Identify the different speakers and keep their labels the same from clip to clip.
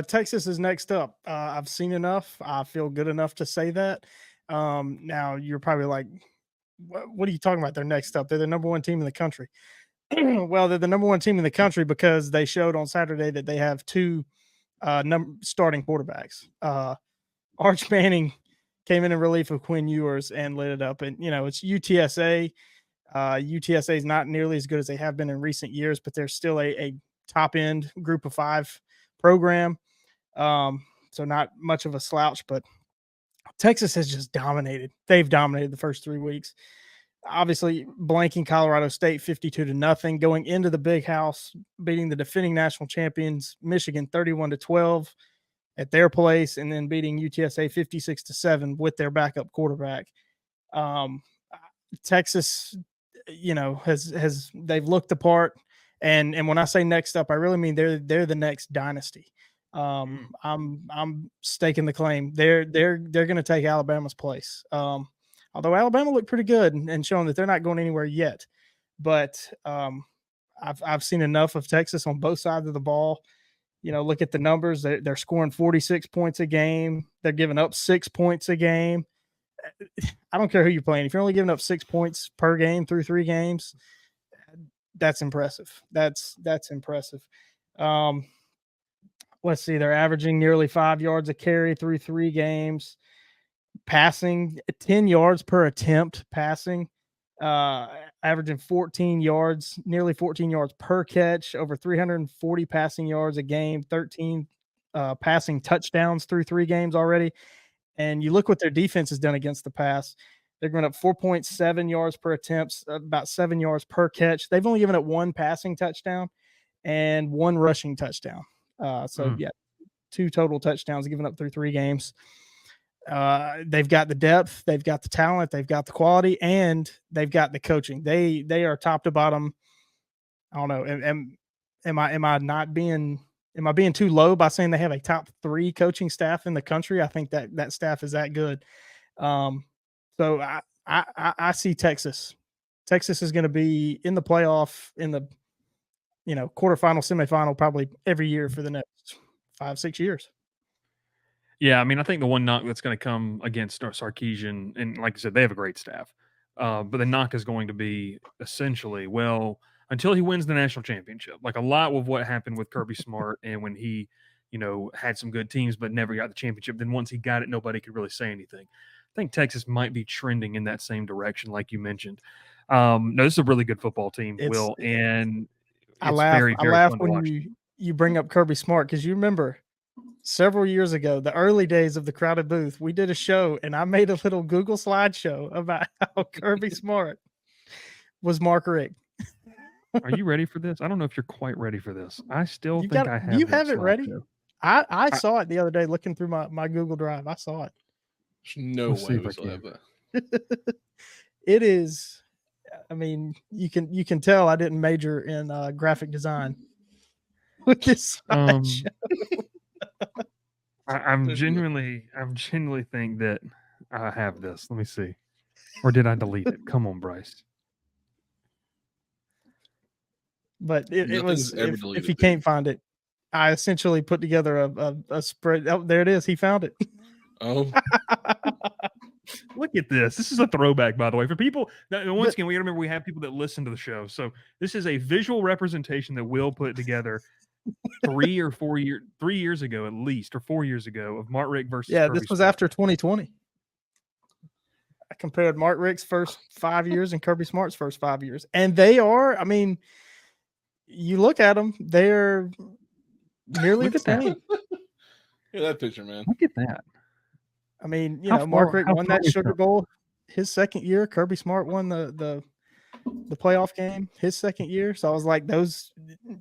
Speaker 1: Texas is next up. I've seen enough. I feel good enough to say that. Now you're probably like, what are you talking about? They're next up. They're the number one team in the country. Well, they're the number one team in the country because they showed on Saturday that they have two starting quarterbacks. Arch Manning came in relief of Quinn Ewers and lit it up. And, it's UTSA. UTSA is not nearly as good as they have been in recent years, but they're still a top end group of five program. So not much of a slouch, but Texas has just dominated. They've dominated the first 3 weeks. Obviously, blanking Colorado State 52-0, going into the Big House, beating the defending national champions Michigan 31-12 at their place, and then beating UTSA 56-7 with their backup quarterback. Texas, has they've looked the part, and when I say next up, I really mean they're the next dynasty. I'm staking the claim. They're going to take Alabama's place. Although Alabama looked pretty good and showing that they're not going anywhere yet, but I've seen enough of Texas on both sides of the ball. Look at the numbers. They're scoring 46 points a game. They're giving up 6 points a game. I don't care who you're playing. If you're only giving up 6 points per game through 3 games, that's impressive. That's impressive. Let's see. They're averaging nearly 5 yards a carry through 3 games. Passing 10 yards per attempt passing, averaging 14 yards, nearly 14 yards per catch, over 340 passing yards a game, 13 passing touchdowns through 3 games already. And you look what their defense has done against the pass. They're going up 4.7 yards per attempt, about 7 yards per catch. They've only given up 1 passing touchdown and 1 rushing touchdown. 2 total touchdowns given up through 3 games. They've got the depth, they've got the talent, they've got the quality, and they've got the coaching. They are top to bottom. I don't know. Am I being too low by saying they have a top 3 coaching staff in the country? I think that staff is that good. So I see Texas. Texas is going to be in the playoff, in the quarterfinal, semifinal, probably every year for the next 5-6 years.
Speaker 2: Yeah, I mean, I think the one knock that's going to come against Sarkisian, and like I said, they have a great staff, but the knock is going to be essentially, well, until he wins the national championship. Like a lot of what happened with Kirby Smart, and when he, had some good teams but never got the championship, then once he got it, nobody could really say anything. I think Texas might be trending in that same direction, like you mentioned. No, this is a really good football team, Will, and
Speaker 1: I laugh
Speaker 2: fun to
Speaker 1: when
Speaker 2: watch.
Speaker 1: you bring up Kirby Smart, because you remember several years ago, the early days of the Crowded Booth, we did a show and I made a little Google slideshow about how Kirby Smart was Mark Richt.
Speaker 2: Are you ready for this? I don't know if you're quite ready for this. I still think I have.
Speaker 1: Do you have it ready? I saw it the other day looking through my Google Drive. I saw it.
Speaker 3: There's no way we still have that.
Speaker 1: It is. I mean, you can tell I didn't major in graphic design with this slideshow.
Speaker 2: I'm genuinely think that I have this. Let me see. Or did I delete it? Come on, Bryce.
Speaker 1: But it was, if you can't find it, I essentially put together a spread. Oh, there it is. He found it.
Speaker 3: Oh.
Speaker 2: Look at this. This is a throwback, by the way. For people, once again, we got to remember we have people that listen to the show. So this is a visual representation that Will put together 3 years ago, at least, or 4 years ago, of Mark Richt versus
Speaker 1: Kirby
Speaker 2: this
Speaker 1: was Smart. After 2020. I compared Mark Richt's first 5 years and Kirby Smart's first 5 years. And they are, I mean, you look at them, they're nearly the same.
Speaker 3: Look at that picture, man.
Speaker 2: Look at that.
Speaker 1: I mean, Mark Richt won that Sugar Bowl his second year. Kirby Smart won the playoff game his second year. So I was like, those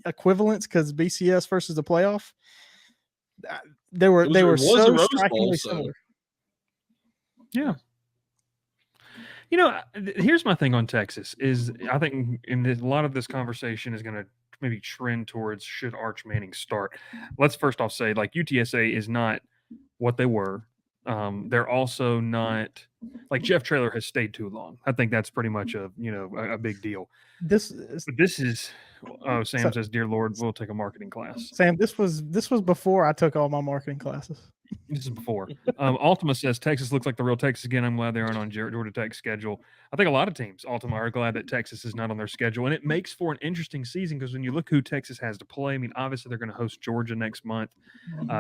Speaker 1: equivalents, because BCS versus the playoff, they were so strikingly similar.
Speaker 2: Yeah. Here's my thing on Texas is I think a lot of this conversation is going to maybe trend towards should Arch Manning start. Let's first off say, like, UTSA is not what they were. They're also not, like, Jeff Traylor has stayed too long. I think that's pretty much a big deal.
Speaker 1: This is
Speaker 2: Oh, Sam says, "Dear Lord, we'll take a marketing class."
Speaker 1: Sam, this was before I took all my marketing classes.
Speaker 2: This is before. Ultima says Texas looks like the real Texas again. I'm glad they aren't on Georgia Tech's schedule. I think a lot of teams, Ultima, are glad that Texas is not on their schedule, and it makes for an interesting season because when you look who Texas has to play, I mean, obviously they're going to host Georgia next month.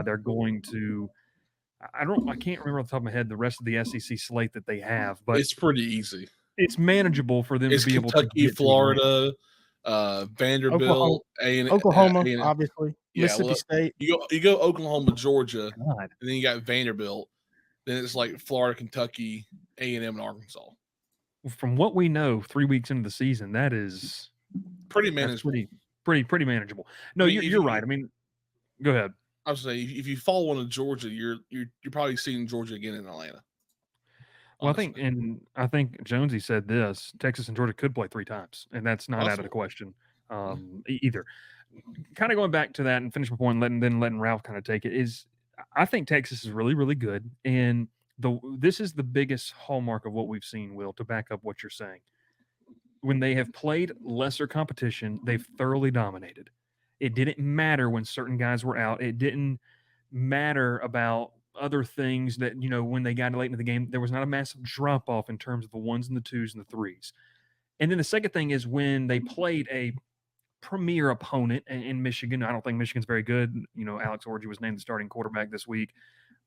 Speaker 2: They're going to. I can't remember off the top of my head the rest of the SEC slate that they have, but
Speaker 3: it's pretty easy.
Speaker 2: It's manageable for them
Speaker 3: it's
Speaker 2: to be
Speaker 3: Kentucky,
Speaker 2: able to get
Speaker 3: Florida, Vanderbilt,
Speaker 1: Oklahoma, obviously, Mississippi State.
Speaker 3: You go Oklahoma, Georgia,
Speaker 2: God.
Speaker 3: and then you got Vanderbilt. Then it's like Florida, Kentucky, A&M, and Arkansas.
Speaker 2: From what we know, 3 weeks into the season, that is
Speaker 3: pretty manageable.
Speaker 2: Pretty manageable. No, you're right. I mean, go ahead.
Speaker 3: I was saying, if you follow one of Georgia, you're probably seeing Georgia again in Atlanta.
Speaker 2: Well, I think Jonesy said this: Texas and Georgia could play 3 times, and that's not out of the question either. Kind of going back to that and finish my point, letting Ralph kind of take it is, I think Texas is really, really good, and this is the biggest hallmark of what we've seen, Will, to back up what you're saying. When they have played lesser competition, they've thoroughly dominated. It didn't matter when certain guys were out. It didn't matter about other things that, when they got late into the game, there was not a massive drop off in terms of the 1s and the 2s and the 3s. And then the second thing is when they played a premier opponent in Michigan. I don't think Michigan's very good. Alex Orji was named the starting quarterback this week.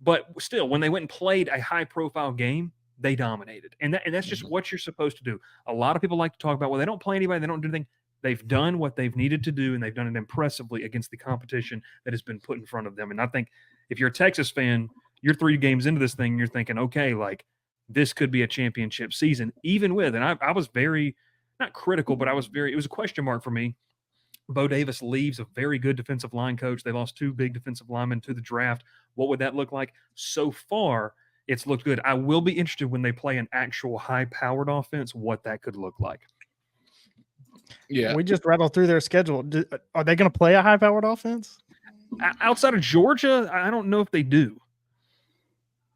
Speaker 2: But still, when they went and played a high-profile game, they dominated. And that's just what you're supposed to do. A lot of people like to talk about, well, they don't play anybody, they don't do anything. They've done what they've needed to do, and they've done it impressively against the competition that has been put in front of them. And I think if you're a Texas fan, you're 3 games into this thing, and you're thinking, okay, like, this could be a championship season, even with, and I was very, not critical, but it was a question mark for me. Bo Davis leaves, a very good defensive line coach. They lost 2 big defensive linemen to the draft. What would that look like? So far, it's looked good. I will be interested when they play an actual high-powered offense, what that could look like.
Speaker 3: Yeah.
Speaker 1: We just rattled through their schedule. Are they going to play a high-powered offense?
Speaker 2: Outside of Georgia, I don't know if they do.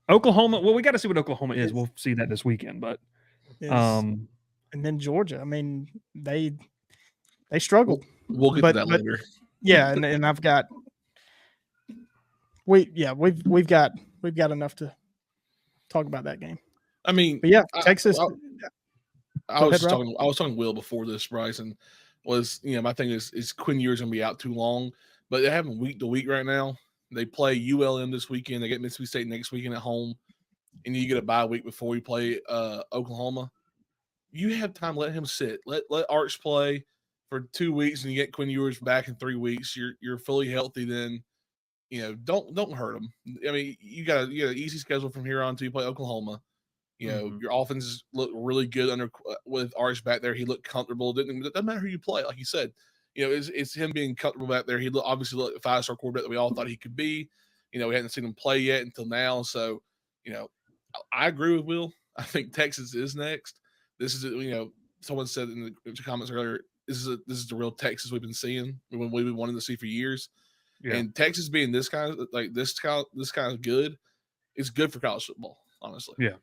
Speaker 2: Oklahoma, well, we got to see what Oklahoma is. We'll see that this weekend, but
Speaker 1: and then Georgia. I mean, they struggled.
Speaker 3: We'll get to that later.
Speaker 1: Yeah, and I've got we've got enough to talk about that game.
Speaker 3: I mean,
Speaker 1: but yeah, Texas.
Speaker 3: I was talking Will before this, Bryce, and my thing is Quinn Ewers gonna be out too long, but they're having week to week right now. They play ULM this weekend. They get Mississippi State next weekend at home, and you get a bye week before you play Oklahoma. You have time. Let him sit. Let Arch play for 2 weeks, and you get Quinn Ewers back in 3 weeks. You're fully healthy. Then, don't hurt him. I mean, you got an easy schedule from here on till you play Oklahoma. Your offenses look really good with Arch back there. He looked comfortable. It doesn't matter who you play, like you said. It's him being comfortable back there. He obviously looked like a 5-star quarterback that we all thought he could be. We hadn't seen him play yet until now. So, I agree with Will. I think Texas is next. This is, someone said in the comments earlier, this is the real Texas we've been seeing, when we've been wanting to see for years. Yeah. And Texas being this kind of good is good for college football, honestly.
Speaker 2: Yeah.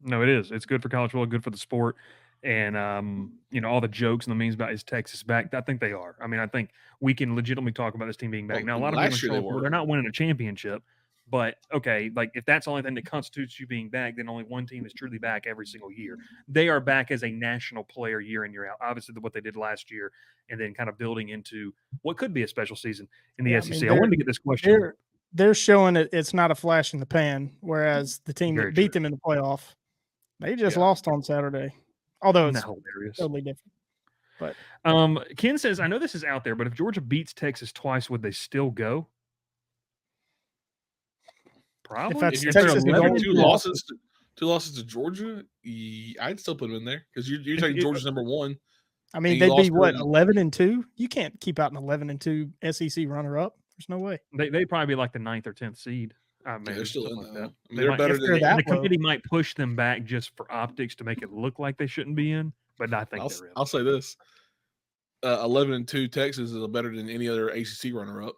Speaker 2: No, it is. It's good for college football, good for the sport. And, all the jokes and the memes about is Texas back? I think they are. I mean, I think we can legitimately talk about this team being back. Now, a lot of people they're not winning a championship. But, okay, like, if that's the only thing that constitutes you being back, then only one team is truly back every single year. They are back as a national player year in, year out. Obviously, what they did last year, and then kind of building into what could be a special season in the SEC. I wanted to get this question.
Speaker 1: They're showing it's not a flash in the pan, whereas the team that beat them in the playoff, they just lost on Saturday. Although it's totally different. But
Speaker 2: Ken says, I know this is out there, but if Georgia beats Texas twice, would they still go? Probably.
Speaker 3: If you're Texas 2 losses to Georgia, I'd still put them in there because you're taking Georgia's number 1.
Speaker 1: I mean, they'd be 11-2. You can't keep out an 11-2 SEC runner-up. There's no way.
Speaker 2: They'd probably be like the 9th or 10th seed.
Speaker 3: They're still in
Speaker 2: like
Speaker 3: that.
Speaker 2: that.
Speaker 3: I mean, they're better than
Speaker 2: the committee might push them back just for optics to make it look like they shouldn't be in, but I think they're in.
Speaker 3: I'll say this: 11-2 Texas is better than any other ACC runner-up.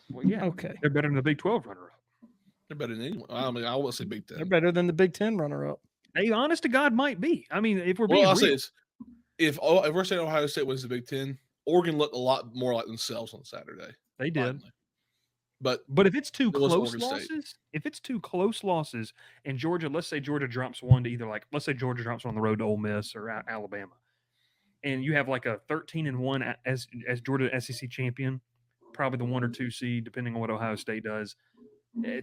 Speaker 2: Well, yeah,
Speaker 1: okay.
Speaker 2: They're better than the Big 12 runner-up.
Speaker 3: They're better than anyone. I mean, I won't say Big 10.
Speaker 1: They're better than the Big 10 runner-up.
Speaker 2: Hey, honest to God, might be. I mean, if we're being
Speaker 3: I'll say this: if we're saying Ohio State wins the Big Ten, Oregon looked a lot more like themselves on Saturday.
Speaker 2: They did.
Speaker 3: Finally. But
Speaker 2: if it's two close losses, and Georgia, let's say Georgia drops one to either let's say Georgia drops one on the road to Ole Miss or Alabama, and you have like a 13-1 as Georgia SEC champion, probably the 1 or 2 seed, depending on what Ohio State does.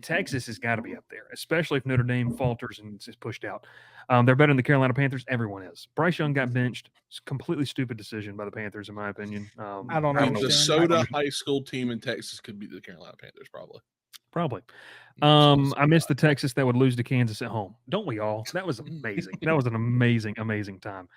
Speaker 2: Texas has got to be up there, especially if Notre Dame falters and is pushed out. They're better than the Carolina Panthers. Everyone is. Bryce Young got benched. It's a completely stupid decision by the Panthers, in my opinion.
Speaker 1: I don't know.
Speaker 3: The Soda high school team in Texas could beat the Carolina Panthers, probably.
Speaker 2: I missed the Texas that would lose to Kansas at home. Don't we all? That was amazing. That was an amazing, amazing time.